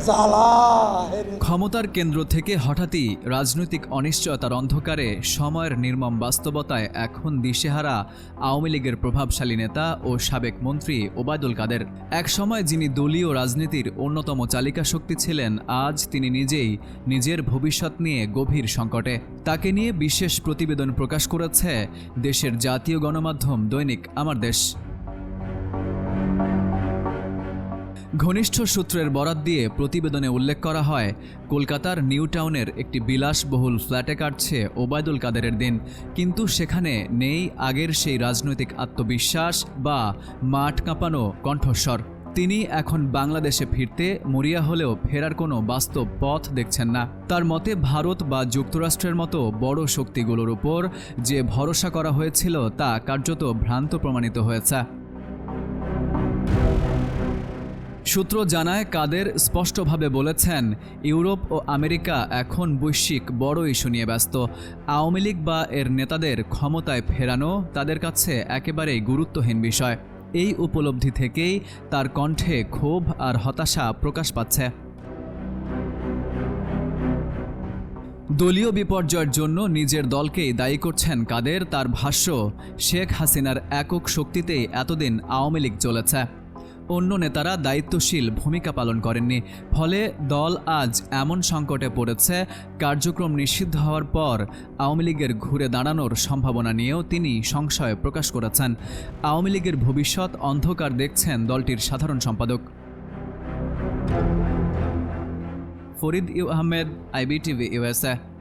জ্বালা ক্ষমতার কেন্দ্র থেকে হঠাৎই রাজনৈতিক অনিশ্চয়তার অন্ধকারে সময়ের নির্মম বাস্তবতায় এখন দিশেহারা আওয়ামী লীগের প্রভাবশালী নেতা ও সাবেক মন্ত্রী ওবায়দুল কাদের। একসময় যিনি দলীয় রাজনীতির অন্যতম চালিকা শক্তি ছিলেন, আজ তিনি নিজেই নিজের ভবিষ্যৎ নিয়ে গভীর সংকটে। তাকে নিয়ে বিশেষ প্রতিবেদন প্রকাশ করেছে দেশের জাতীয় গণমাধ্যম দৈনিক আমার দেশ। ঘনিষ্ঠ সূত্রের বরাত দিয়ে প্রতিবেদনে উল্লেখ করা হয়, কলকাতার নিউ টাউনের একটি বিলাসবহুল ফ্ল্যাটে কাটছে ওবায়দুল কাদেরের দিন। কিন্তু সেখানে নেই আগের সেই রাজনৈতিক আত্মবিশ্বাস বা মাঠ কাঁপানো কণ্ঠস্বর। তিনি এখন বাংলাদেশে ফিরতে মরিয়া হলেও ফেরার কোনো বাস্তব পথ দেখছেন না। তার মতে ভারত বা যুক্তরাষ্ট্রের মতো বড় শক্তিগুলোর উপর যে ভরসা করা হয়েছিল তা কার্যত ভ্রান্ত প্রমাণিত হয়েছে। সূত্র জানায়, কাদের স্পষ্টভাবে বলেছেন, ইউরোপ ও আমেরিকা এখন বৈশ্বিক বড় ইস্যু নিয়ে ব্যস্ত। আওয়ামী লীগ বা এর নেতাদের ক্ষমতায় ফেরানো তাদের কাছে একেবারেই গুরুত্বহীন বিষয়। এই উপলব্ধি থেকেই তার কণ্ঠে ক্ষোভ আর হতাশা প্রকাশ পাচ্ছে। দলীয় বিপর্যয়ের জন্য নিজের দলকেই দায়ী করছেন কাদের। তার ভাষ্য, শেখ হাসিনার একক শক্তিতেই এতদিন আওয়ামী লীগ চলেছে। অন্য নেতারা দায়িত্বশীল ভূমিকা পালন করেননি। ফলে দল আজ এমন সংকটে পড়েছে, কার্যক্রম নিষিদ্ধ হওয়ার পর আওয়ামী লীগের ঘুরে দাঁড়ানোর সম্ভাবনা নিয়েও তিনি সংশয় প্রকাশ করেছেন। আওয়ামী লীগের ভবিষ্যৎ অন্ধকার দেখছেন দলটির সাধারণ সম্পাদক। Farid U Ahmed, IBTV USA।